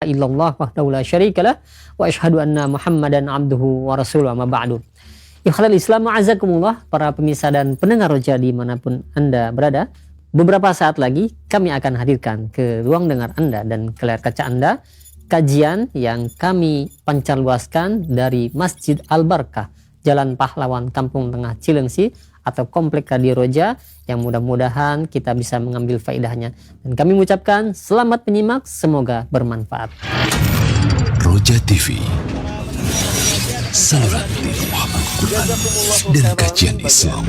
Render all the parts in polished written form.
illallah wahdahu la syarikalah wa asyhadu anna Muhammadan abduhu wa rasuluhu amma ba'du. Ikhwal Islam ma'azakumullah, para pemirsa dan pendengar Roja dimanapun Anda berada. Beberapa saat lagi kami akan hadirkan ke ruang dengar Anda dan ke layar kaca Anda kajian yang kami pancarluaskan dari Masjid Al-Barkah, Jalan Pahlawan, Kampung Tengah Cilengsi atau Komplek Radio Roja, yang mudah-mudahan kita bisa mengambil faedahnya. Dan kami mengucapkan selamat menyimak, semoga bermanfaat. Roja TV, saluran dakwah Al-Quran dan kajian Islam.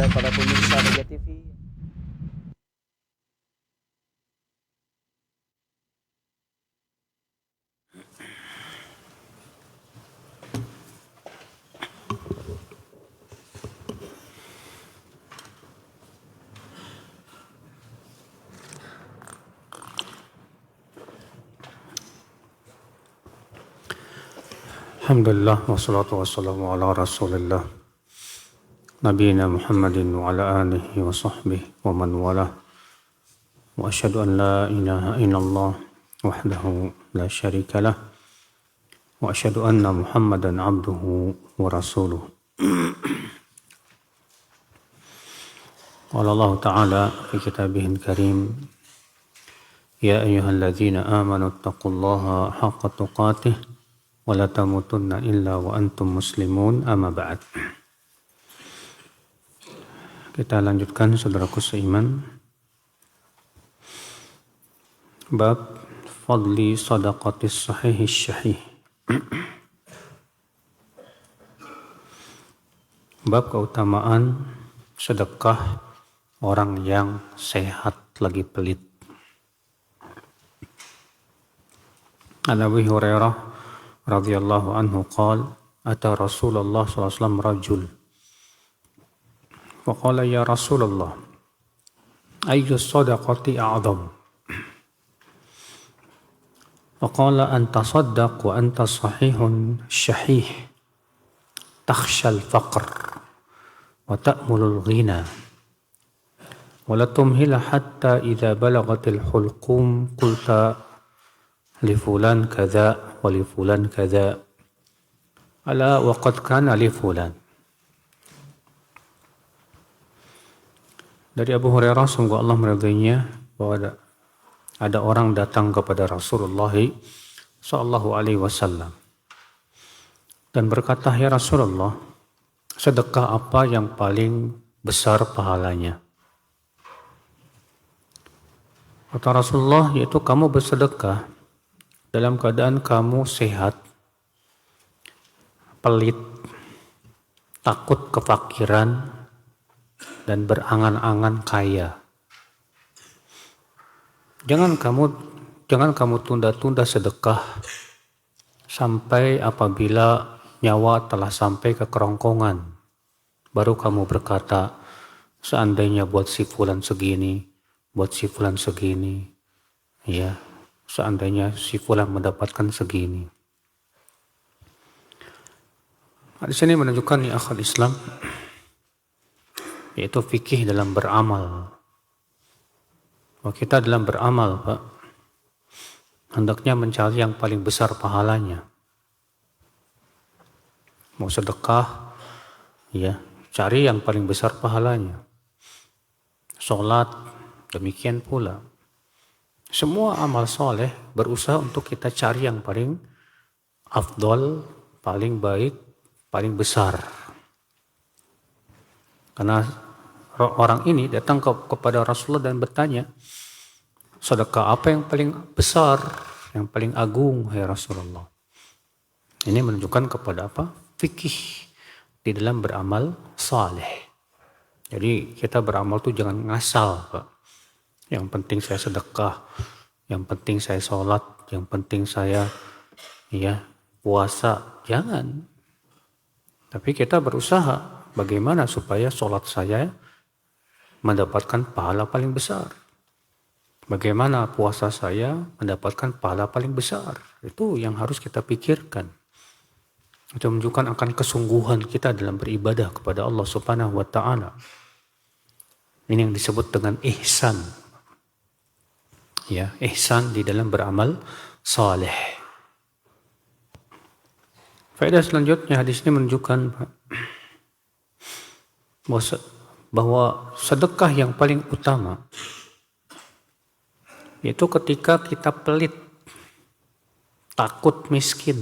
Alhamdulillah wassalatu wassalamu ala rasulillah nabiyina Muhammadin wa ala alihi wa sahbihi wa man wala wa asyhadu an la ilaha illallah wahdahu la syarikalah wa asyhadu anna Muhammadan abduhu wa rasuluh. Qala Allah ta'ala fi kitabihil karim, ya ayyuhalladzina amanu taqullaha haqqa tuqatih wa la tamutunna illa wa antum muslimun, amma ba'd. Kita lanjutkan saudaraku seiman, bab fadli sadaqatis sahih syahih. Bab keutamaan sedekah orang yang sehat lagi pelit. An Abi Hurairah radhiyallahu anhu qala ata Rasulullah sallallahu alaihi wasallam rajul wa qala ya Rasulullah ayyu sadaqati a'zam wa qala an tasaddaq wa anta sahihun syahih takhshal faqr wa ta'mulul ghina wa la tumhila hatta idza balagatil hulqum qulta li fulan kadza wa li fulan kadza ala wa qad kana li fulan. Dari Abu Hurairah, semoga Allah meridainya, bahwa ada orang datang kepada Rasulullah sallallahu alaihi wasallam dan berkata, ya Rasulullah, sedekah apa yang paling besar pahalanya? Kata Rasulullah, yaitu kamu bersedekah dalam keadaan kamu sehat, pelit, takut kefakiran, dan berangan-angan kaya. Jangan kamu tunda-tunda sedekah sampai apabila nyawa telah sampai ke kerongkongan, baru kamu berkata, seandainya buat si fulan segini, buat si fulan segini, ya, seandainya si fulan mendapatkan segini. Di sini menunjukkan ya akhal Islam, yaitu fikih dalam beramal. Kalau kita dalam beramal, Pak, hendaknya mencari yang paling besar pahalanya. Mau sedekah, ya, cari yang paling besar pahalanya. Sholat, demikian pula. Semua amal soleh berusaha untuk kita cari yang paling afdol, paling baik, paling besar. Karena orang ini datang kepada Rasulullah dan bertanya, sedekah apa yang paling besar, yang paling agung, ya Rasulullah? Ini menunjukkan kepada apa? Fikih di dalam beramal soleh. Jadi kita beramal tuh jangan ngasal, Pak. Yang penting saya sedekah, yang penting saya sholat, yang penting saya puasa. Jangan. Tapi kita berusaha bagaimana supaya sholat saya mendapatkan pahala paling besar. Bagaimana puasa saya mendapatkan pahala paling besar. Itu yang harus kita pikirkan. Itu menunjukkan akan kesungguhan kita dalam beribadah kepada Allah Subhanahu wa Ta'ala. Ini yang disebut dengan ihsan. Ya, ihsan di dalam beramal saleh. Faedah selanjutnya, hadis ini menunjukkan Pak, bahwa sedekah yang paling utama itu ketika kita pelit, takut miskin.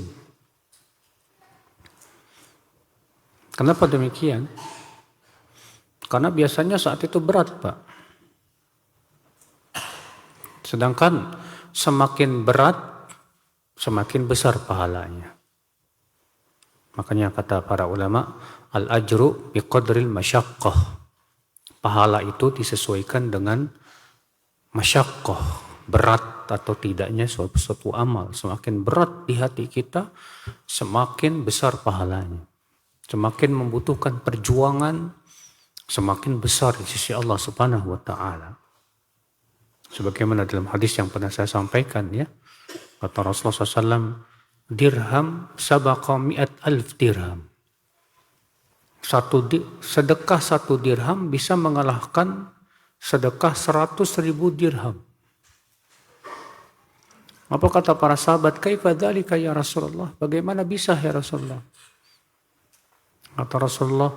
Kenapa demikian? Karena biasanya saat itu berat, Pak. Sedangkan semakin berat, semakin besar pahalanya. Makanya kata para ulama, al-ajru biqadril masyaqqah. Pahala itu disesuaikan dengan masyaqqah, berat atau tidaknya suatu amal. Semakin berat di hati kita, semakin besar pahalanya. Semakin membutuhkan perjuangan, semakin besar di sisi Allah Subhanahu wa taala. Sebagaimana dalam hadis yang pernah saya sampaikan ya, kata Rasulullah SAW, dirham sabaqa mi'at alf dirham. Sedekah 1 dirham bisa mengalahkan sedekah 100.000 dirham. Apa kata para sahabat? Kaifa dzalika ya Rasulullah? Bagaimana bisa ya Rasulullah? Kata Rasulullah,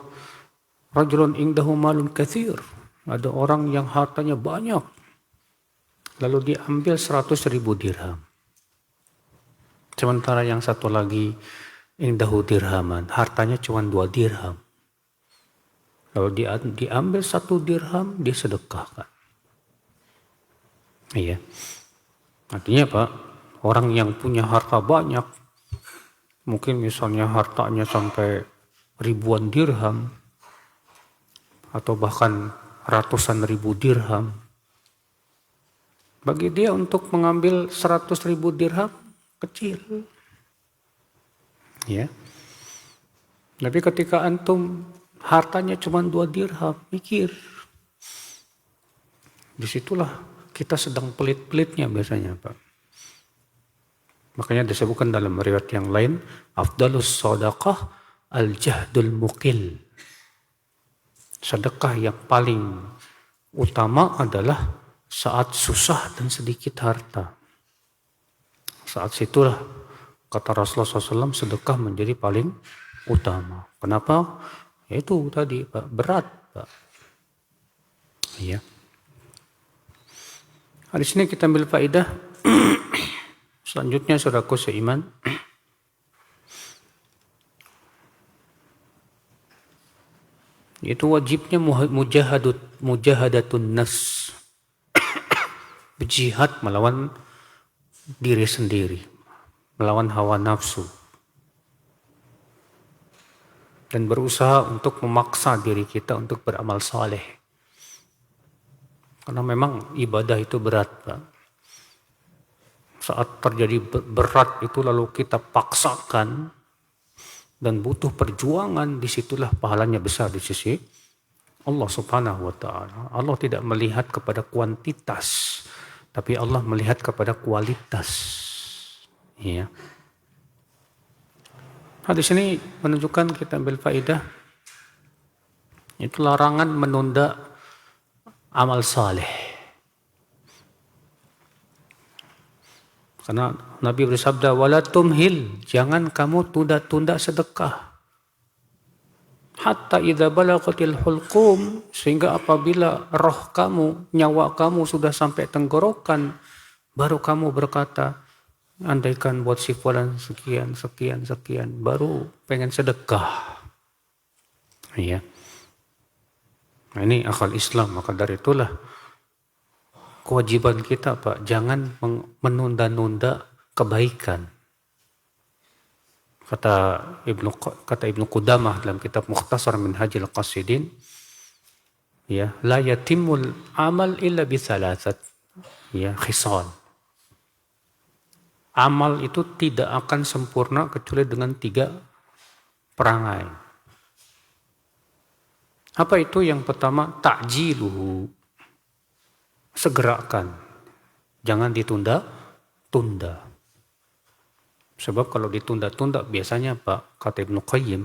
rajulun indahu malun katsir. Ada orang yang hartanya banyak, lalu diambil 100.000 dirham. Sementara yang satu lagi indahu dirhaman, hartanya cuma 2 dirham. Lalu diambil 1 dirham, disedekahkan. Iya. Artinya Pak, orang yang punya harta banyak, mungkin misalnya hartanya sampai ribuan dirham, atau bahkan ratusan ribu dirham, bagi dia untuk mengambil 100.000 dirham, kecil. Ya. Tapi ketika antum hartanya cuma 2 dirham, mikir. Disitulah kita sedang pelit-pelitnya biasanya, Pak. Makanya disebutkan dalam riwayat yang lain, afdalus shadaqah al-jahdul muqil. Sedekah yang paling utama adalah saat susah dan sedikit harta. Saat situlah kata Rasulullah SAW, sedekah menjadi paling utama. Kenapa? Itu tadi Pak, berat Pak. Iya. Di sini kita ambil faedah. Selanjutnya saudaraku seiman, itu wajibnya mujahadatun nafs. Berjihad melawan diri sendiri, melawan hawa nafsu, dan berusaha untuk memaksa diri kita untuk beramal saleh. Karena memang ibadah itu berat, Pak. Saat terjadi berat itu lalu kita paksakan dan butuh perjuangan, disitulah pahalanya besar di sisi Allah Subhanahu wa taala. Allah tidak melihat kepada kuantitas, tapi Allah melihat kepada kualitas. Ya. Hadis ini menunjukkan, kita ambil faedah, itu larangan menunda amal saleh. Karena Nabi bersabda, wala tumhil, jangan kamu tunda-tunda sedekah. Hatta idza balaghatil hulqum, sehingga apabila roh kamu, nyawa kamu sudah sampai tenggorokan, baru kamu berkata, andaikan buat si fulan sekian, baru pengen sedekah. Iya. Nah, ini akal Islam. Maka dari itulah kewajiban kita, Pak, jangan menunda-nunda kebaikan. Kata Ibnu Qudamah dalam kitab Mukhtasar Minhajil Qasidin, ya, la yatimul amal illa bi thalathat, ya, khisal. Amal itu tidak akan sempurna kecuali dengan 3 perangai. Apa itu? Yang pertama, ta'jiluhu, segerakan, jangan ditunda-tunda. Sebab kalau ditunda-tunda biasanya, Pak, kata Ibnu Qayyim,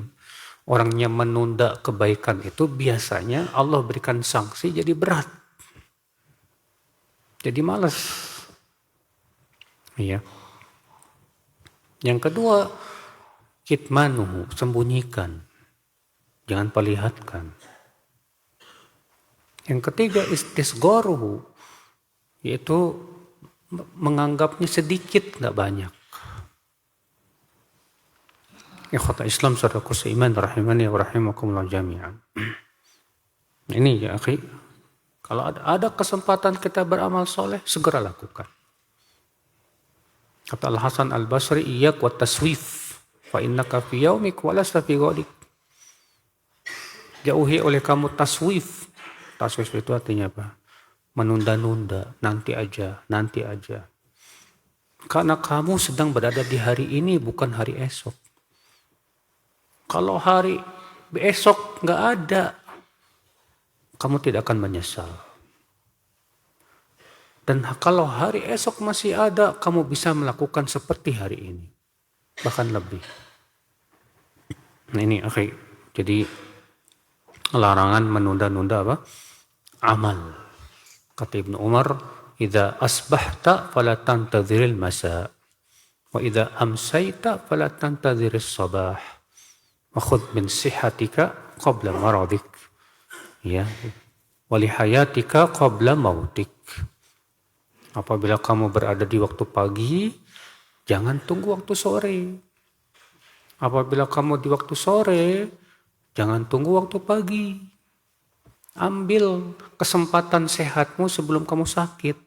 orangnya menunda kebaikan itu biasanya Allah berikan sanksi jadi berat, jadi malas. Iya. Yang kedua, kitmanuhu, sembunyikan. Jangan perlihatkan. Yang ketiga istisgharuhu, yaitu menganggapnya sedikit, nggak banyak. Ikhwata Islam, saudaraku seiman, rahimani wa rahimakumullah jami'an. Ini ya akhi, kalau ada kesempatan kita beramal soleh, segera lakukan. Kata Al-Hasan Al-Basri, iyyak wa taswif, fa innaka fi yaumik wa lasta fi ghadik. Jauhi oleh kamu taswif. Taswif itu artinya apa? Menunda-nunda, nanti aja. Karena kamu sedang berada di hari ini, bukan hari esok. Kalau hari esok nggak ada, kamu tidak akan menyesal. Dan kalau hari esok masih ada, kamu bisa melakukan seperti hari ini. Bahkan lebih. Nah ini akhi. Jadi larangan menunda-nunda apa? Amal. Kata Ibnu Umar, "Idza asbahta fala tantadhiril masa, wa idza amsayta fala tantadhiris sabah. Wa khudh min sihhatika qabla maradik." Ya. Wa li hayatika qabla mautik. Apabila kamu berada di waktu pagi, jangan tunggu waktu sore. Apabila kamu di waktu sore, jangan tunggu waktu pagi. Ambil kesempatan sehatmu sebelum kamu sakit.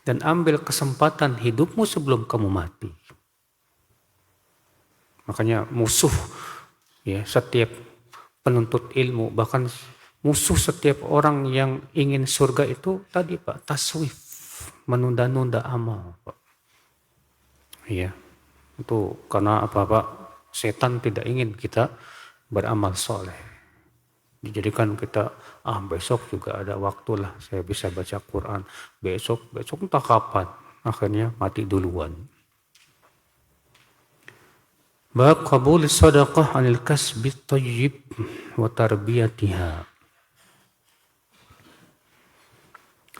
Dan ambil kesempatan hidupmu sebelum kamu mati. Makanya musuh ya setiap penuntut ilmu, bahkan musuh setiap orang yang ingin surga itu tadi Pak, taswif, menunda-nunda amal Pak. Iya. Itu karena apa Pak? Setan tidak ingin kita beramal soleh. Dijadikan kita, besok juga ada waktu lah, saya bisa baca Quran. Besok entah kapan. Akhirnya mati duluan. Bab qabul sadaqah anil kasbi thayyib wa tarbiyatiha.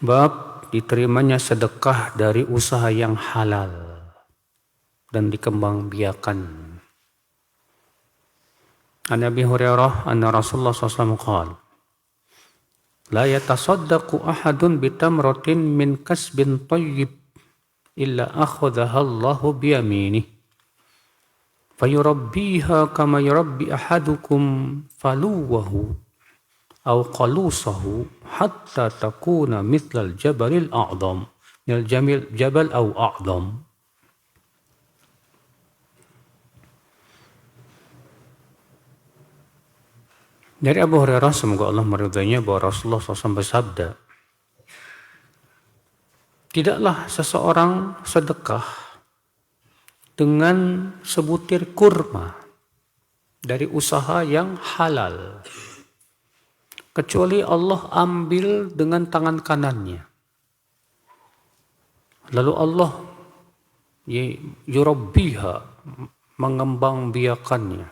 Bab diterimanya sedekah dari usaha yang halal dan dikembangbiakan. An Abi Hurairah anna Rasulullah SAW qala la yatasaddaqu ahadun bitamratin min kasbin thayyib illa akhadhaha Allahu biyaminih fayurabbiha kama yurabbi ahadukum faluwahu aw qalusahu hatta takuna mithlal jabalil a'dham minal jabal aw a'dham. Dari Abu Hurairah, semoga Allah meridainya, bahwa Rasulullah SAW bersabda, tidaklah seseorang sedekah dengan sebutir kurma dari usaha yang halal, kecuali Allah ambil dengan tangan kanannya. Lalu Allah yurabbiha, mengembangbiakannya.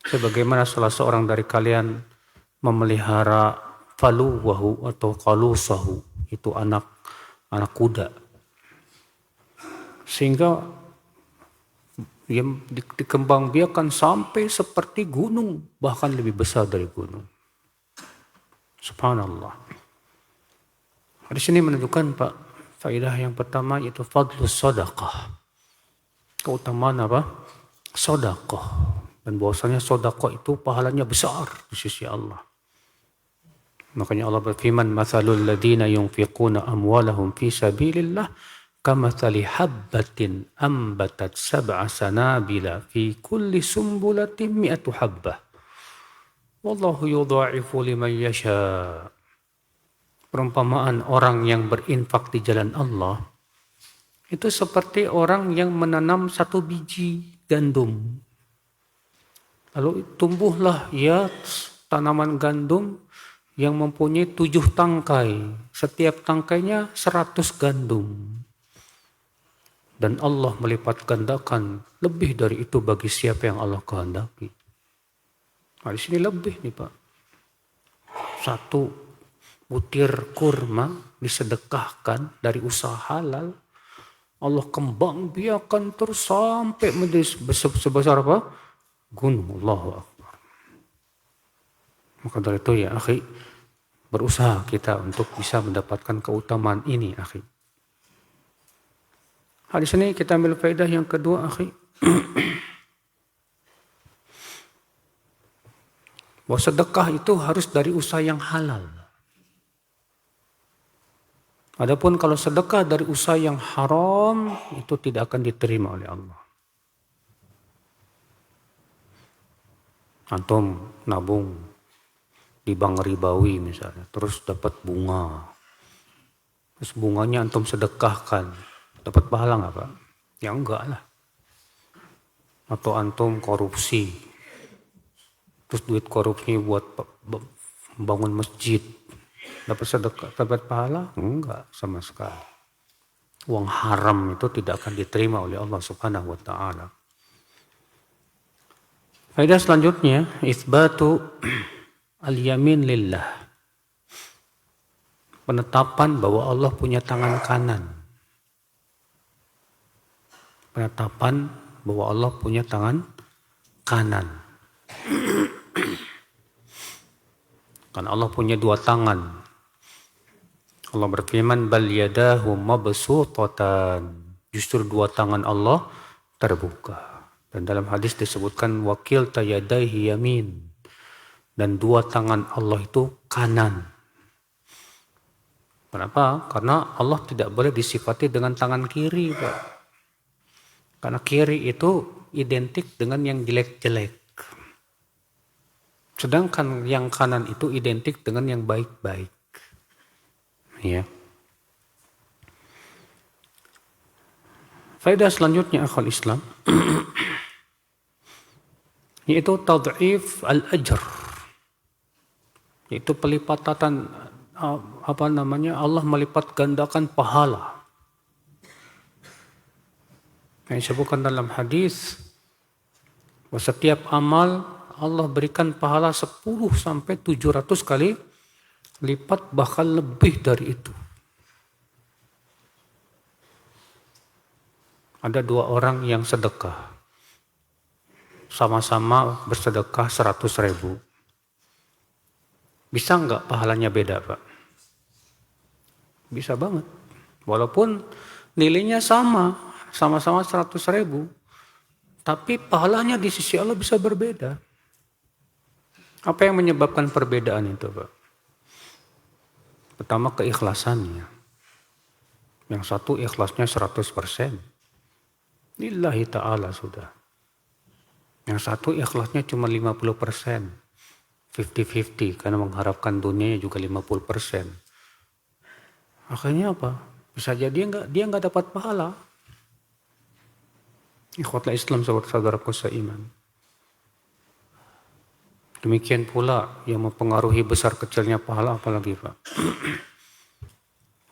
Sebagaimana salah seorang dari kalian memelihara faluwahu atau qalusahu, itu anak kuda, sehingga dikembangbiakan sampai seperti gunung, bahkan lebih besar dari gunung. Subhanallah. Di sini menunjukkan Pak, faedah yang pertama yaitu fadlus sedekah. Keutamaan apa? Sedekah. Dan bahwasanya sedekah itu pahalanya besar di sisi Allah. Makanya Allah berfirman, "Matsalul ladzina yunfiquna amwalahum fi sabilillah kamatsali habbatin ambatat sab'a sanabila fi kulli sumbulatin mi'atu habbah. Wallahu yudha'ifu liman yasha." Perumpamaan orang yang berinfak di jalan Allah itu seperti orang yang menanam satu biji gandum. Lalu tumbuhlah tanaman gandum yang mempunyai 7 tangkai. Setiap tangkainya 100 gandum. Dan Allah melipat gandakan lebih dari itu bagi siapa yang Allah kehendaki. Nah, di sini lebih nih Pak. 1 butir kurma disedekahkan dari usaha halal. Allah kembang biakan terus sampai menjadi sebesar apa? Gunung. Allahu Akbar. Maka dari itu ya akhi, berusaha kita untuk bisa mendapatkan keutamaan ini akhi. Hadis ini kita ambil faedah yang kedua akhi. Bahwa sedekah itu harus dari usaha yang halal. Adapun kalau sedekah dari usaha yang haram, itu tidak akan diterima oleh Allah. Antum nabung di bank ribawi misalnya, terus dapat bunga. Terus bunganya antum sedekahkan, dapat pahala nggak Pak? Ya enggak lah. Atau antum korupsi, terus duit korupsinya buat bangun masjid, dapat sedekah, dapat pahala? Enggak sama sekali. Uang haram itu tidak akan diterima oleh Allah Subhanahu wa taala. Faedah selanjutnya, itsbatu al-yamin lillah. Penetapan bahwa Allah punya tangan kanan. Penetapan bahwa Allah punya tangan kanan. Karena Allah punya dua tangan. Allah berfirman, bal yadahu mabsutatan. Justru dua tangan Allah terbuka. Dan dalam hadis disebutkan wakil tayadaihi yamin. Dan dua tangan Allah itu kanan. Kenapa? Karena Allah tidak boleh disifati dengan tangan kiri, Pak. Karena kiri itu identik dengan yang jelek-jelek. Sedangkan yang kanan itu identik dengan yang baik-baik. Ya. Faedah selanjutnya akhwal Islam yaitu tad'if al-ajr, yaitu pelipatan Allah melipat gandakan pahala. Yang disebutkan dalam hadis bahwa setiap amal Allah berikan pahala 10 sampai 700 kali lipat, bahkan lebih dari itu. Ada dua orang yang sedekah. Sama-sama bersedekah 100.000. Bisa nggak pahalanya beda, Pak? Bisa banget. Walaupun nilainya sama-sama 100.000. Tapi pahalanya di sisi Allah bisa berbeda. Apa yang menyebabkan perbedaan itu, Pak? Pertama, keikhlasannya. Yang satu ikhlasnya 100%. Lillahi ta'ala sudah. Yang satu ikhlasnya cuma 50%. 50-50 karena mengharapkan dunianya juga 50%. Akhirnya apa? Bisa jadi dia nggak dapat pahala. Ikhwatul Islam saudara-saudaraku seiman. Demikian pula yang mempengaruhi besar kecilnya pahala apalagi Pak.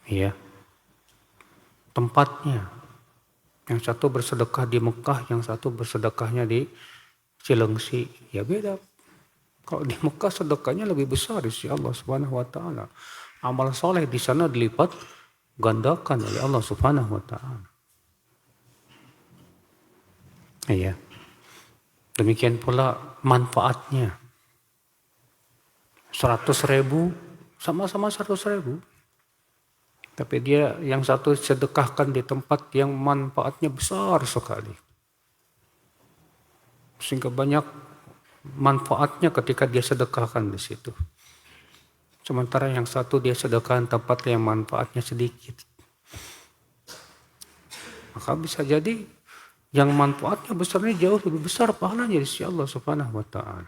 Iya. Tempatnya. Yang satu bersedekah di Mekah, yang satu bersedekahnya di Cilengsi. Ya beda. Kalau di Mekah sedekahnya lebih besar di sisi Allah Subhanahu wa taala. Amal soleh di sana dilipat gandakan oleh Allah Subhanahu wa taala. Iya. Demikian pula manfaatnya. 100.000 sama-sama 100.000. Tapi dia yang satu sedekahkan di tempat yang manfaatnya besar sekali. Sehingga banyak manfaatnya ketika dia sedekahkan di situ. Sementara yang satu dia sedekahkan tempat yang manfaatnya sedikit. Maka bisa jadi yang manfaatnya besarnya jauh lebih besar pahalanya di sisi Allah Subhanahu wa taala.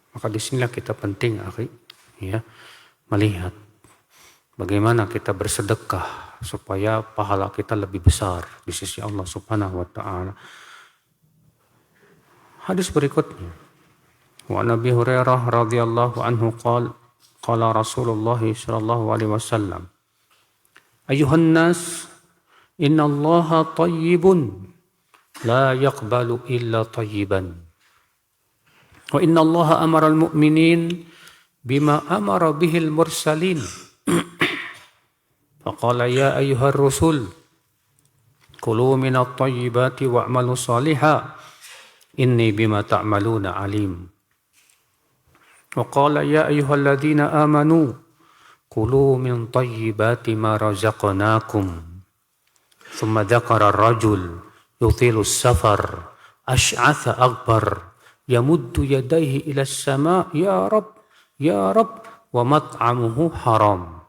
Maka disinilah kita penting ya, melihat bagaimana kita bersedekah supaya pahala kita lebih besar di sisi Allah Subhanahu wa taala. Hadis berikutnya. Wa Nabi Hurairah radhiyallahu anhu qala Rasulullah sallallahu alaihi wasallam, "Ayuhan nas, innallaha thayyibun la yaqbalu illa thayyiban. Wa innallaha amara al-mu'minin bima amara bihil mursalin. Faqala ya ayyuhar rusul Kulu minat tayyibati wa'malu salihah. Inni bima ta'maluna alim. Wa qala ya ayyuhalladzina amanu kulu min tayyibati ma razaqnakum. Thumma dzakara ar-rajul yutilu as-safar ash'atha akbar yamuddu yadayhi ila as-sama' ya rab wa mat'amuhu haram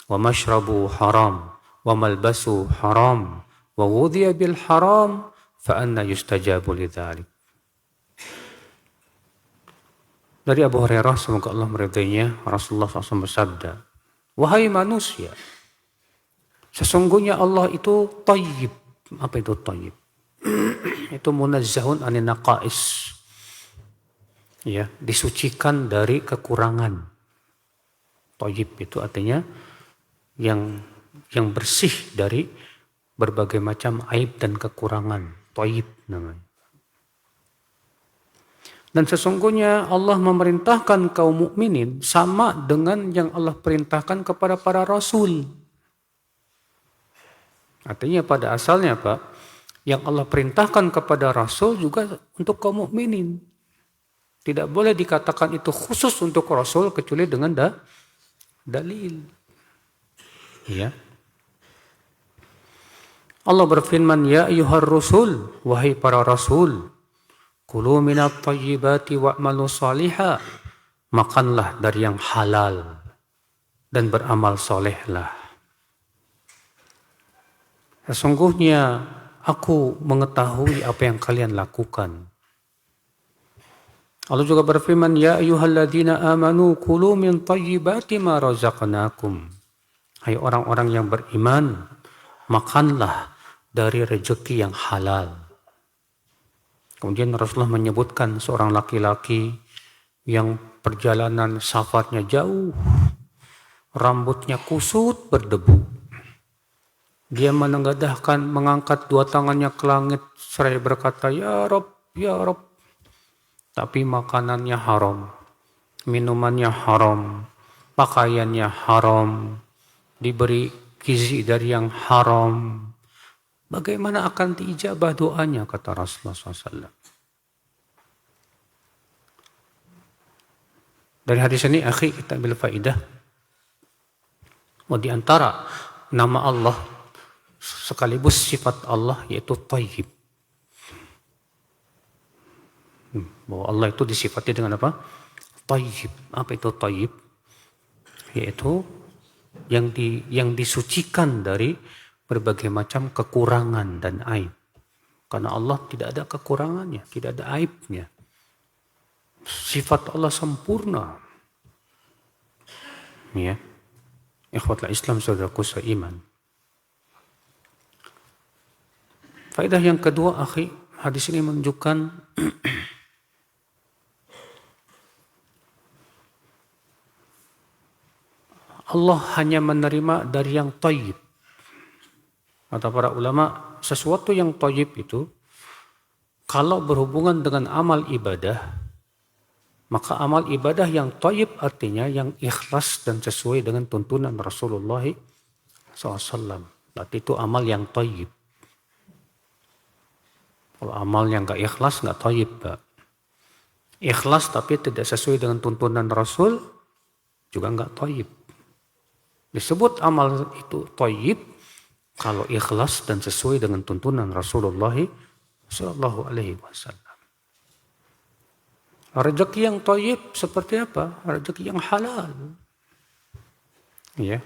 wa mashrabu haram wa malbasu haram wa wudhiya bil haram fa anna yustajabu lidzalik. Dari Abu Hurairah, semoga Allah meridainya, Rasulullah SAW bersabda, wahai manusia, sesungguhnya Allah itu thayyib. Apa itu thayyib? Itu munazzahun anin naqais. Ya, disucikan dari kekurangan. Thayyib itu artinya yang bersih dari berbagai macam aib dan kekurangan. Thayyib namanya. Dan sesungguhnya Allah memerintahkan kaum mukminin sama dengan yang Allah perintahkan kepada para rasul. Artinya pada asalnya Pak, yang Allah perintahkan kepada rasul juga untuk kaum mukminin. Tidak boleh dikatakan itu khusus untuk rasul kecuali dengan dalil. Ya. Allah berfirman, ya ayyuhar rusul, wahai para rasul, kulu minat tayyibati wa'malu salihah. Makanlah dari yang halal dan beramal solehlah. Sesungguhnya aku mengetahui apa yang kalian lakukan. Allah juga berfirman, ya ayyuhalladzina amanu kulu min tayyibati ma razaqnakum. Hai orang-orang yang beriman, makanlah dari rezeki yang halal. Kemudian Rasulullah menyebutkan seorang laki-laki yang perjalanan safarnya jauh, rambutnya kusut berdebu. Dia mengangkat dua tangannya ke langit seraya berkata, ya Rabb, ya Rabb. Tapi makanannya haram, minumannya haram, pakaiannya haram, diberi gizi dari yang haram. Bagaimana akan diijabah doanya, kata Rasulullah SAW. Dari hadis ini, akhi, kita ambil faidah. Di antara nama Allah, sekaligus sifat Allah, yaitu Thayyib. Bahwa Allah itu disifati dengan apa? Thayyib. Apa itu Thayyib? Yaitu yang disucikan dari berbagai macam kekurangan dan aib. Karena Allah tidak ada kekurangannya, tidak ada aibnya. Sifat Allah sempurna. Ya. Ikhwatul Islam, saudaraku seiman. Faedah yang kedua, akhi, hadis ini menunjukkan Allah hanya menerima dari yang thayyib. Kata para ulama, sesuatu yang thayyib itu kalau berhubungan dengan amal ibadah, maka amal ibadah yang thayyib artinya yang ikhlas dan sesuai dengan tuntunan Rasulullah SAW. Berarti itu amal yang thayyib. Kalau amal yang gak ikhlas, gak thayyib, Pak. Ikhlas tapi tidak sesuai dengan tuntunan Rasul, juga gak thayyib. Disebut amal itu thayyib kalau ikhlas dan sesuai dengan tuntunan Rasulullah Sallallahu Alaihi Wasallam. Rezeki yang thayyib seperti apa? Rezeki yang halal. Ya.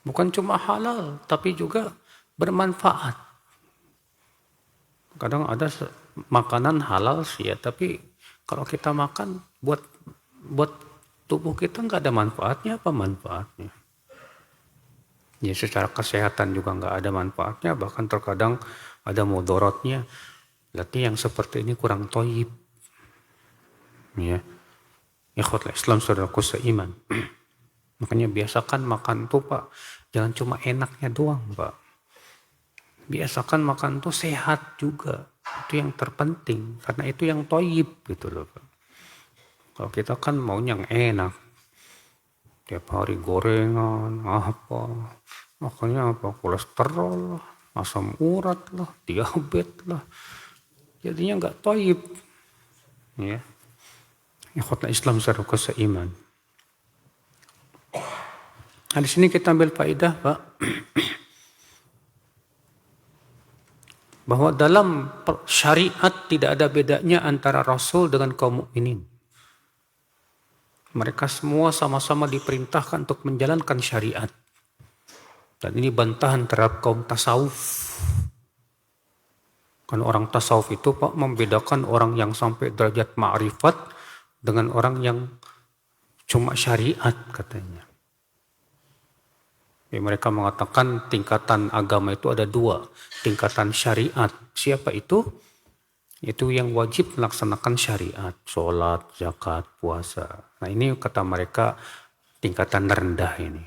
Bukan cuma halal, tapi juga bermanfaat. Kadang ada makanan halal sih ya, tapi kalau kita makan buat tubuh kita nggak ada manfaatnya, apa manfaatnya? Ya, secara kesehatan juga nggak ada manfaatnya, bahkan terkadang ada mudaratnya. Berarti yang seperti ini kurang thayyib. Ya, ikhwatul Islam, saudaraku seiman. Makanya biasakan makan tuh Pak, jangan cuma enaknya doang Pak. Biasakan makan tuh sehat juga. Itu yang terpenting, karena itu yang thayyib gitu loh Pak. Kalau kita kan maunya yang enak. Tiap hari gorengan, apa. Makanya apa, kolesterol. asam urat lah, diabetes lah. Jadinya nggak toib. Ya. Ikhwatul Islam secara seiman. Nah, di sini kita ambil faedah, Pak, bahwa dalam syariat tidak ada bedanya antara Rasul dengan kaum mukminin. Mereka semua sama-sama diperintahkan untuk menjalankan syariat. Dan ini bantahan terhadap kaum tasawuf. Karena orang tasawuf itu, Pak, membedakan orang yang sampai derajat ma'rifat dengan orang yang cuma syariat katanya. Ya, mereka mengatakan tingkatan agama itu ada dua. Tingkatan syariat. Siapa itu? Itu yang wajib melaksanakan syariat. Sholat, zakat, puasa. Nah ini kata mereka tingkatan rendah ini.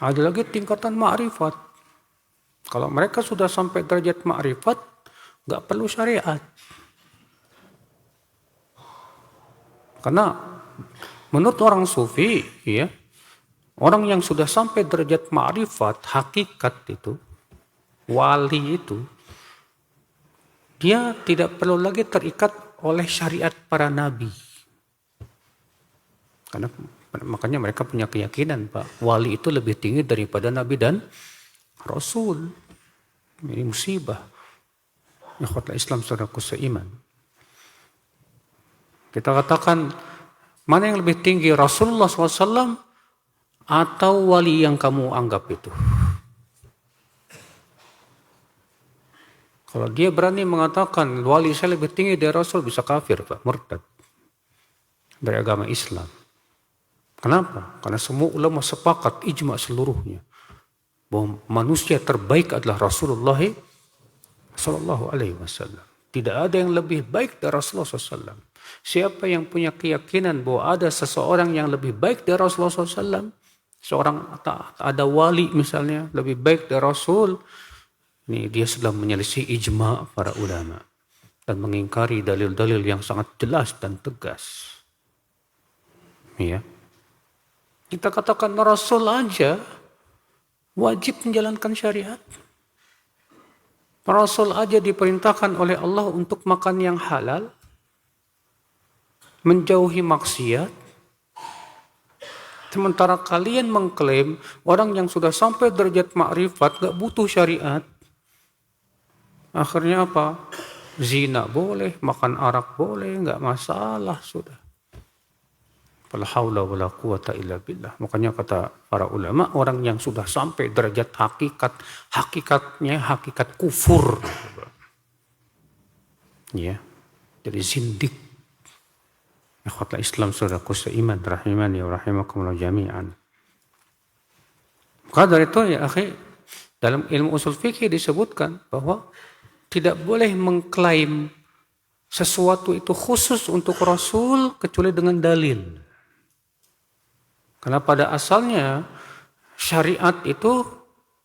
Ada lagi tingkatan ma'rifat. Kalau mereka sudah sampai derajat ma'rifat, nggak perlu syariat. Karena menurut orang sufi, ya, orang yang sudah sampai derajat ma'rifat, hakikat itu, wali itu, dia tidak perlu lagi terikat oleh syariat para nabi. Karena makanya mereka punya keyakinan, Pak, wali itu lebih tinggi daripada nabi dan rasul. Ini musibah. Ikhwatul Islam saudaraku seiman. Kita katakan, mana yang lebih tinggi, Rasulullah SAW atau wali yang kamu anggap itu? Kalau dia berani mengatakan wali saya lebih tinggi dari Rasul, bisa kafir, Pak, murtad dari agama Islam. Kenapa? Karena semua ulama sepakat, ijma seluruhnya, bahwa manusia terbaik adalah Rasulullah Sallallahu Alaihi Wasallam. Tidak ada yang lebih baik dari Rasulullah SAW. Siapa yang punya keyakinan bahwa ada seseorang yang lebih baik dari Rasulullah SAW, seorang ada wali misalnya lebih baik dari Rasul, ini dia sedang menyelisih ijma para ulama dan mengingkari dalil-dalil yang sangat jelas dan tegas. Ya. Kita katakan Rasul aja wajib menjalankan syariat. Rasul aja diperintahkan oleh Allah untuk makan yang halal, menjauhi maksiat. Sementara kalian mengklaim orang yang sudah sampai derajat makrifat gak butuh syariat. Akhirnya apa? Zina boleh, makan arak boleh, gak masalah sudah. Fala haula wala quwata illa billah. Makanya kata para ulama, orang yang sudah sampai derajat hakikatnya hakikat kufur. Ya. Jadi zindik. Ikhwatul Islam saudaraku seiman rahimani wa rahimakumullah jami'an. Maka dari itu ya akhi, dalam ilmu usul fikih disebutkan bahwa tidak boleh mengklaim sesuatu itu khusus untuk Rasul kecuali dengan dalil. Karena pada asalnya syariat itu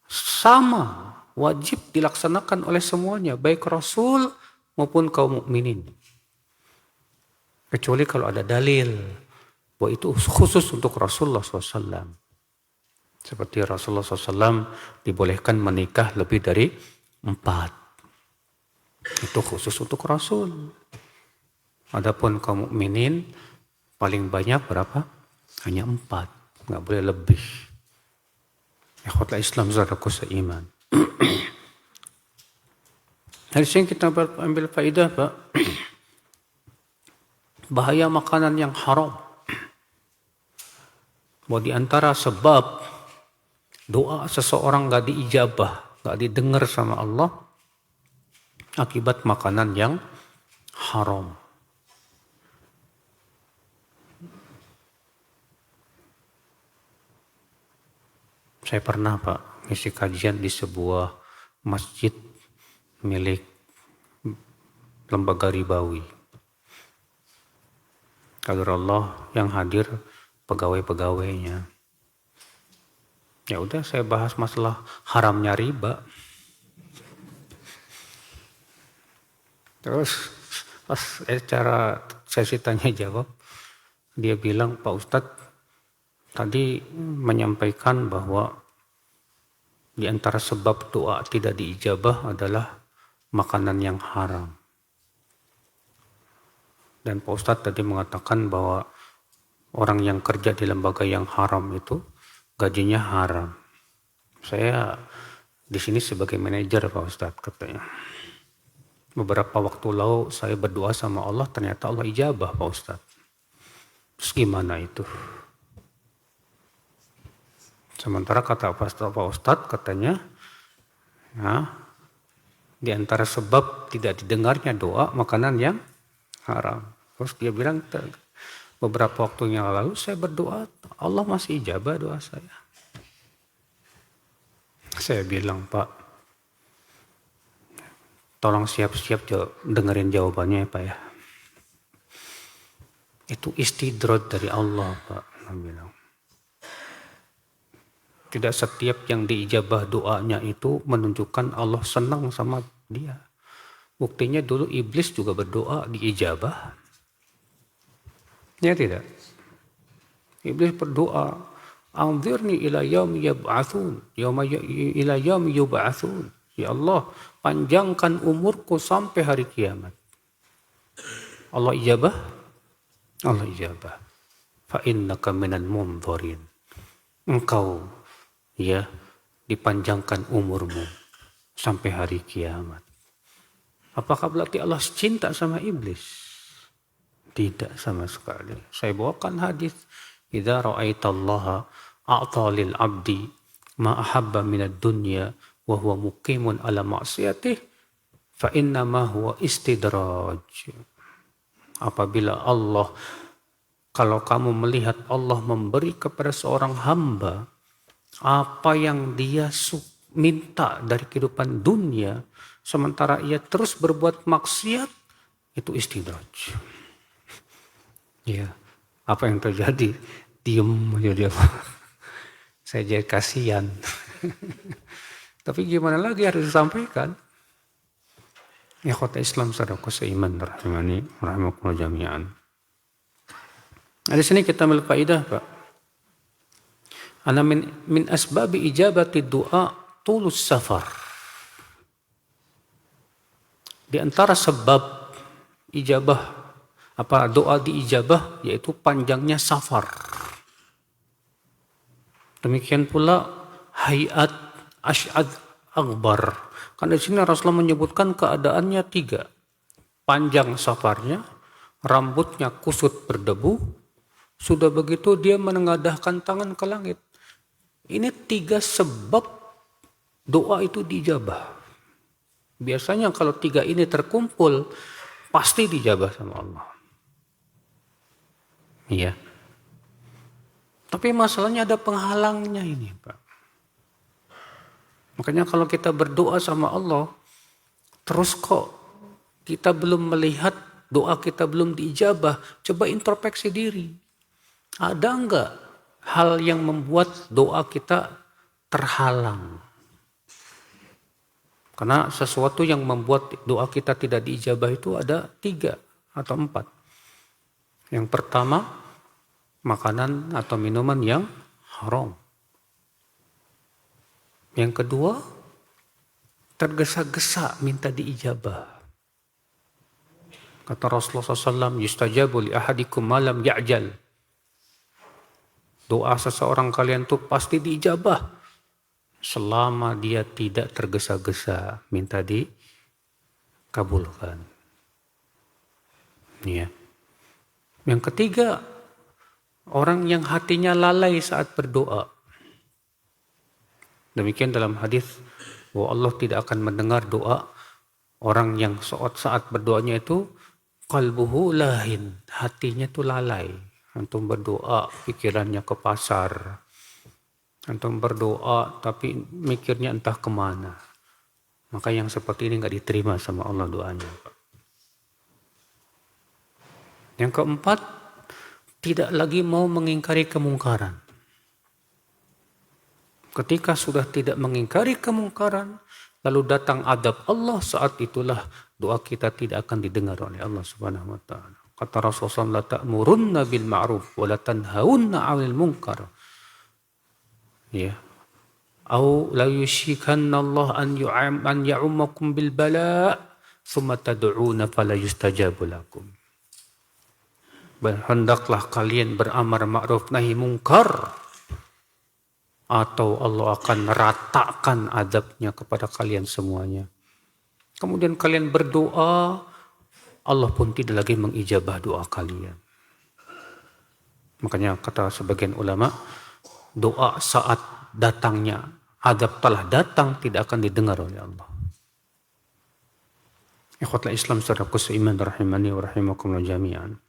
sama, wajib dilaksanakan oleh semuanya, baik Rasul maupun kaum mukminin. Kecuali kalau ada dalil bahwa itu khusus untuk Rasulullah SAW. Seperti Rasulullah SAW dibolehkan menikah lebih dari 4. Itu khusus untuk Rasul. Adapun kaum mukminin paling banyak berapa? Hanya 4, nggak boleh lebih. Ikhwatul Islam saudaraku seiman. Dari sini kita ambil faedah, Pak. Bahaya makanan yang haram. Bahwa di antara sebab doa seseorang nggak diijabah, nggak didengar sama Allah, akibat makanan yang haram. Saya pernah, Pak, ngisi kajian di sebuah masjid milik lembaga ribawi. Qadarullah yang hadir pegawai-pegawainya. Ya udah saya bahas masalah haramnya riba. Terus pas cara sesi tanya jawab, dia bilang, Pak Ustadz tadi menyampaikan bahwa Di antara sebab doa tidak diijabah adalah makanan yang haram. Dan Pak Ustadz tadi mengatakan bahwa orang yang kerja di lembaga yang haram itu gajinya haram. Saya di sini sebagai manajer Pak Ustadz katanya. Beberapa waktu lalu saya berdoa sama Allah, ternyata Allah ijabah Pak Ustadz. Terus gimana itu? Sementara kata Pak Ustadz katanya, ya, di antara sebab tidak didengarnya doa makanan yang haram. Terus dia bilang beberapa waktu yang lalu saya berdoa, Allah masih ijabah doa saya. Saya bilang, Pak, tolong siap-siap dengerin jawabannya ya Pak ya. Itu istidraj dari Allah Pak. Saya bilang. Tidak setiap yang diijabah doanya itu menunjukkan Allah senang sama dia. Buktinya dulu iblis juga berdoa diijabah. Ya tidak? Iblis berdoa, anzirni ila yaumi yub'atsun, ila yaumi yub'atsun. Ya Allah, panjangkan umurku sampai hari kiamat. Allah ijabah? Allah ijabah. Fa innaka minal munzirin. Engkau ya dipanjangkan umurmu sampai hari kiamat. Apakah berarti Allah cinta sama iblis? Tidak sama sekali. Saya bawakan hadis, idza ra'aitallaha a'ta lil 'abdi ma ahabba minad dunya wa huwa muqimun ala ma'siyatih fa inna ma huwa istidraj. Apabila Allah, kalau kamu melihat Allah memberi kepada seorang hamba apa yang dia minta dari kehidupan dunia, sementara ia terus berbuat maksiat, itu istidraj. Ya, apa yang terjadi? Diem aja dia. Saya jadi kasihan. Tapi gimana lagi, harus disampaikan. Ya kota Islam sadaqah seiman rahimani rahimakumullah jami'an. Nah, di sini kita ambil faedah Pak. Ana min asbabi ijabati du'a tulus safar. Di antara sebab ijabah doa diijabah yaitu panjangnya safar. Demikian pula hayat asy'ad akbar. Karena di sini Rasulullah menyebutkan keadaannya 3. Panjang safarnya, rambutnya kusut berdebu, sudah begitu dia menengadahkan tangan ke langit. Ini 3 sebab doa itu dijabah. Biasanya kalau 3 ini terkumpul, pasti dijabah sama Allah. Iya. Tapi masalahnya ada penghalangnya ini, Pak. Makanya kalau kita berdoa sama Allah, terus kok kita belum melihat doa kita belum diijabah, coba introspeksi diri. Ada enggak hal yang membuat doa kita terhalang? Karena sesuatu yang membuat doa kita tidak diijabah itu ada 3 atau 4. Yang pertama, makanan atau minuman yang haram. Yang kedua, tergesa-gesa minta diijabah. Kata Rasulullah SAW, yustajabu li ahadikum malam ya'jal. Doa seseorang kalian itu pasti diijabah selama dia tidak tergesa-gesa minta dikabulkan. Ya. Yang ketiga, orang yang hatinya lalai saat berdoa. Demikian dalam hadis bahwa Allah tidak akan mendengar doa orang yang saat berdoanya itu qalbuhu lahin, hatinya itu lalai. Antum berdoa pikirannya ke pasar. Antum berdoa tapi mikirnya entah kemana. Maka yang seperti ini nggak diterima sama Allah doanya. Yang keempat, tidak lagi mau mengingkari kemungkaran. Ketika sudah tidak mengingkari kemungkaran, lalu datang adab Allah, saat itulah doa kita tidak akan didengar oleh Allah Subhanahu wa taala. Kata Rasulullah, la ta'murunna bil ma'ruf wa la tanhaunna 'anil munkar. Ya. Au la yushikanna Allah an ya'ummakum bil bala thumma tad'una fala yustajabu lakum. Hendaklah kalian beramar ma'ruf nahi mungkar, atau Allah akan ratakan azabnya kepada kalian semuanya. Kemudian kalian berdoa, Allah pun tidak lagi mengijabah doa kalian. Makanya kata sebagian ulama, doa saat datangnya azab telah datang tidak akan didengar oleh Allah. Ikhwatul Islam saudaraku seiman rahimani wa rahimakumullah jami'an.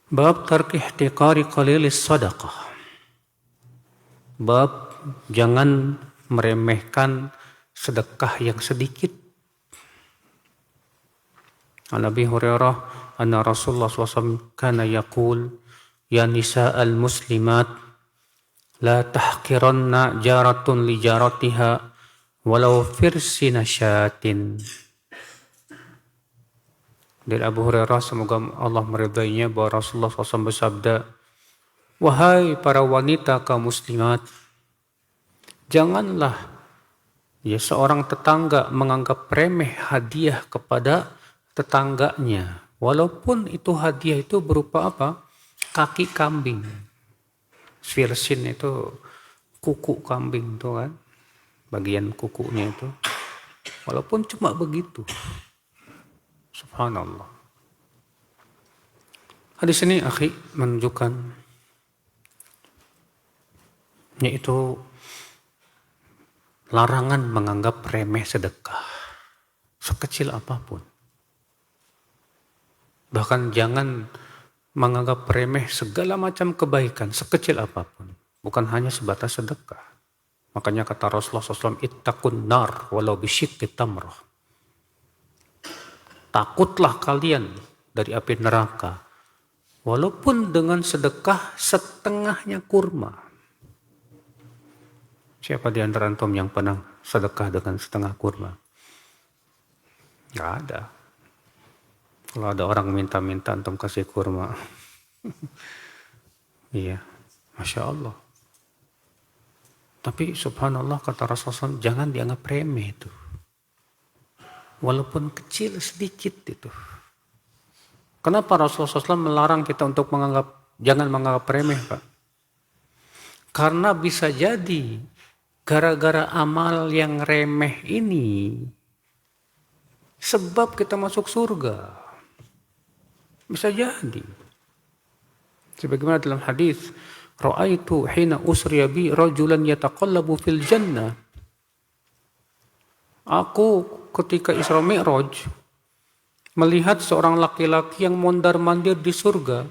Bab tarki ihtiqari qalilis sadaqah. Bab jangan meremehkan sedekah yang sedikit. An Abi Hurairah anna Rasulullah SAW kana yaqul ya nisa'al muslimat la tahqiranna jaratun li jaratiha walau firsina syatin. Dari Abu Hurairah, semoga Allah meridainya, bahwa Rasulullah SAW bersabda, wahai para wanita kaum muslimat, janganlah seorang tetangga menganggap remeh hadiah kepada tetangganya, walaupun itu hadiah itu berupa apa? Kaki kambing. Svirsin itu kuku kambing itu kan, bagian kukunya itu, walaupun cuma begitu. Subhanallah. Hadis ini akhi menunjukkan yaitu larangan menganggap remeh sedekah sekecil apapun. Bahkan jangan menganggap remeh segala macam kebaikan sekecil apapun, bukan hanya sebatas sedekah. Makanya kata Rasulullah SAW, ittaqun nar walau bisyikki tamrah. Takutlah kalian dari api neraka, walaupun dengan sedekah setengahnya kurma. Siapa di antara antum yang pernah sedekah dengan setengah kurma? Gak ada. Kalau ada orang minta-minta antum kasih kurma. Iya, Masya Allah. Tapi subhanallah kata Rasulullah, jangan dianggap remeh itu. Walaupun kecil sedikit itu. Kenapa Rasulullah SAW melarang kita untuk jangan menganggap remeh, Pak? Karena bisa jadi gara-gara amal yang remeh ini sebab kita masuk surga. Bisa jadi. Sebagaimana dalam hadis, ra'aitu hina usriya bi rajulan yataqallabu fil jannah. Aku ketika Isra Mi'raj melihat seorang laki-laki yang mondar-mandir di surga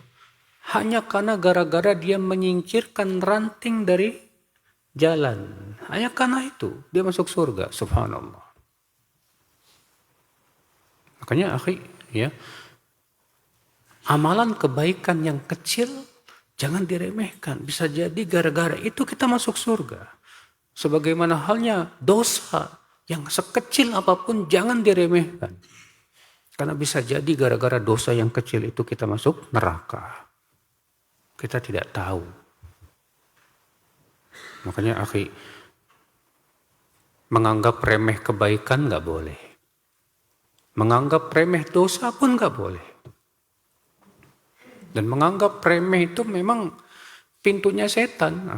hanya karena gara-gara dia menyingkirkan ranting dari jalan. Hanya karena itu dia masuk surga. Subhanallah. Makanya akhi, amalan kebaikan yang kecil jangan diremehkan. Bisa jadi gara-gara itu kita masuk surga. Sebagaimana halnya dosa yang sekecil apapun jangan diremehkan. Karena bisa jadi gara-gara dosa yang kecil itu kita masuk neraka. Kita tidak tahu. Makanya akhi, menganggap remeh kebaikan gak boleh. Menganggap remeh dosa pun gak boleh. Dan menganggap remeh itu memang pintunya setan.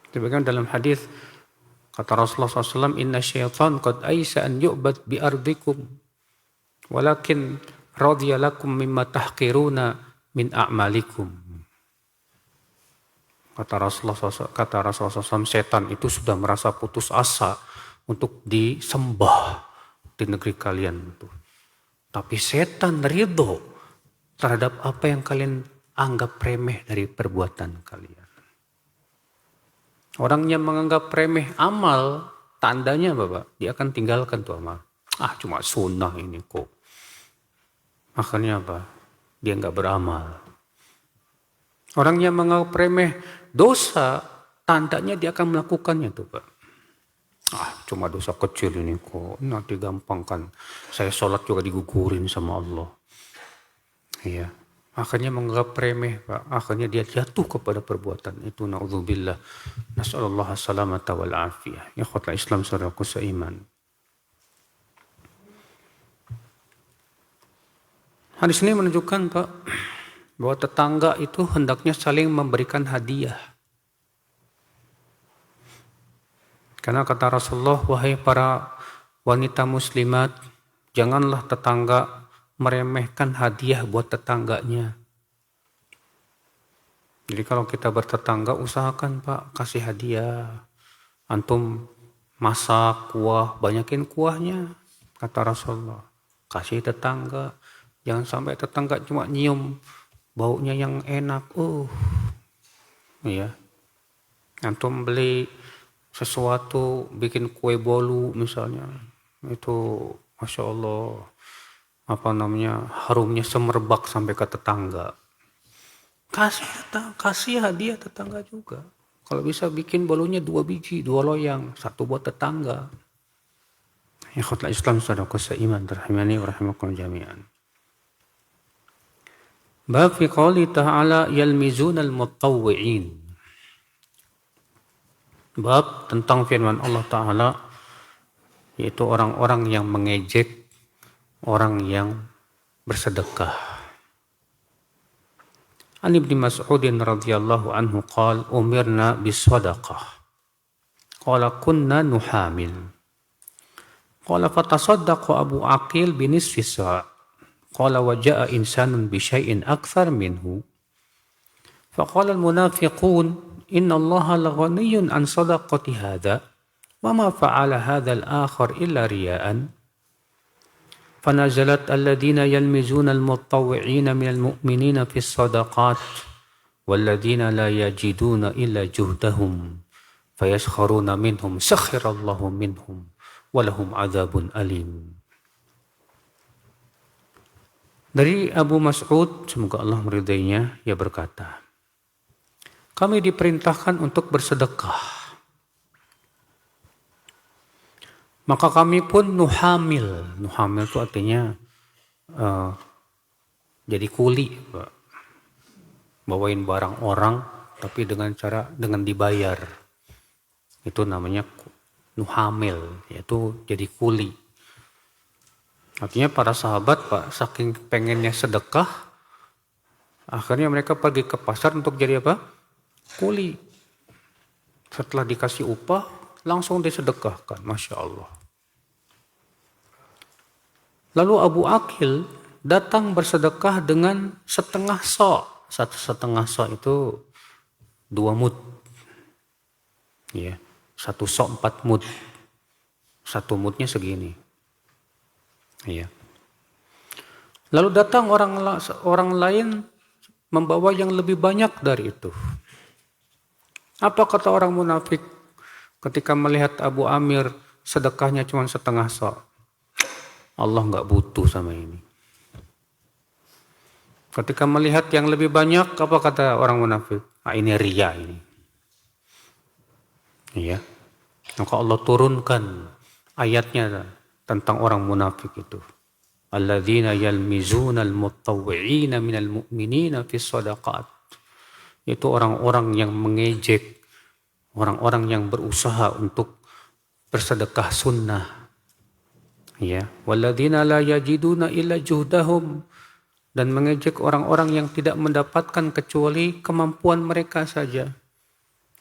Sebagaimana dalam hadis kata Rasulullah SAW, inna syaitan qad aisa an yu'bad bi ardikum walakin radiyalakum mimma tahqiruna min a'malikum. Kata Rasulullah SAW, setan itu sudah merasa putus asa untuk disembah di negeri kalian itu. Tapi setan ridho terhadap apa yang kalian anggap remeh dari perbuatan kalian. Orang yang menganggap remeh amal, tandanya Bapak, dia akan tinggalkan tuh amal. Cuma sunnah ini kok. Makanya apa? Dia nggak beramal. Orang yang menganggap remeh dosa, tandanya dia akan melakukannya tuh Pak. Cuma dosa kecil ini kok, nanti gampang kan. Saya sholat juga digugurin sama Allah. Iya. akhirnya menganggap remeh, Pak. Akhirnya dia jatuh kepada perbuatan itu. Na'udzubillah. Nas'alullah salamata wal afiyah. Ikhwatal Islam saudaraku seiman. Hadis ini menunjukkan, Pak, bahwa tetangga itu hendaknya saling memberikan hadiah. Karena kata Rasulullah, wahai para wanita muslimat, janganlah tetangga meremehkan hadiah buat tetangganya. Jadi kalau kita bertetangga, usahakan Pak, kasih hadiah. Antum masak kuah, banyakin kuahnya, kata Rasulullah. Kasih tetangga. Jangan sampai tetangga cuma nyium baunya yang enak. Ya. Antum beli sesuatu, bikin kue bolu misalnya, itu Masya Allah, harumnya semerbak sampai ke tetangga. Kasih hadiah tetangga juga. Kalau bisa bikin bolunya 2 biji, 2 loyang, 1 buat tetangga. Ikhwatul Islam saudaraku seiman, rahimani wa rahimakumullah jami'an. Bab fi qouli ta'ala yalmizunal mutawwi'in. Bab tentang firman Allah Ta'ala, yaitu orang-orang yang mengejek orang yang bersedekah. An Ibnu Mas'udin radhiyallahu anhu qala umirna bis-shadaqah. Qala kunna nuhamil. Qala fatasaddaqa Abu Aqil binisfi sa'. Qala wa ja'a insanun bi syai'in akthar minhu. Faqala al-munafiqun inna Allah laghaniyyun an sadaqati hadha wa ma fa'ala hadha al-akhar illa riya'an. فنزلت الذين يلمزون المتطوعين من المؤمنين في الصدقات والذين لا يجدون إلا جهدهم فيسخرون منهم سخر الله منهم ولهم عذاب أليم. Dari Abu Mas'ud, semoga Allah meridainya, ia berkata, kami diperintahkan untuk bersedekah. Maka kami pun nuhamil. Nuhamil itu artinya jadi kuli, Pak. Bawain barang orang, tapi dengan dibayar. Itu namanya nuhamil, yaitu jadi kuli. Artinya para sahabat, Pak, saking pengennya sedekah, akhirnya mereka pergi ke pasar untuk jadi apa? Kuli. Setelah dikasih upah, langsung disedekahkan, Masya Allah. Lalu Abu Aqil datang bersedekah dengan setengah sa'. Setengah sa' itu 2 mud. Ya, 1 sa' 4 mud. 1 mudnya segini. Ya. Lalu datang orang lain membawa yang lebih banyak dari itu. Apa kata orang munafik ketika melihat Abu Amir sedekahnya cuma setengah sa'? Allah nggak butuh sama ini. Ketika melihat yang lebih banyak, apa kata orang munafik? Ini riya ini. Iya. Maka Allah turunkan ayatnya tentang orang munafik itu. Alladzina yalmizunal mutawwi'ina minal mu'minina fis shadaqat. Itu orang-orang yang mengejek, orang-orang yang berusaha untuk bersedekah sunnah. Ya, walladzina la yajiduna illa juhdahum, dan mengejek orang-orang yang tidak mendapatkan kecuali kemampuan mereka saja.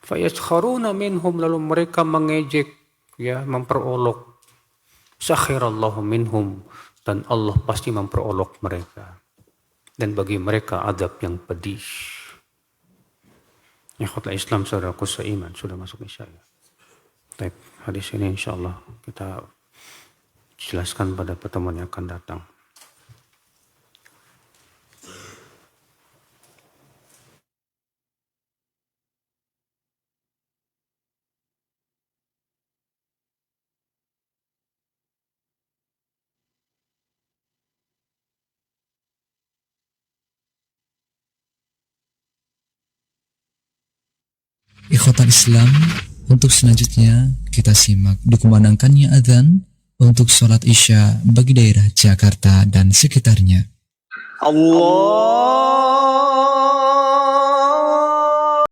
Fayaskharuna minhum, lalu mereka mengejek, ya, memperolok. Sakhirallahu minhum, dan Allah pasti memperolok mereka. Dan bagi mereka adab yang pedih. Ikhwatul Islam saudaraku seiman, sudah masuk isya. Baik, hadis ini insyaallah kita jelaskan pada pertemuan yang akan datang. Ikhwatal Islam, untuk selanjutnya kita simak dikumandangkannya adzan untuk sholat Isya bagi daerah Jakarta dan sekitarnya. Allah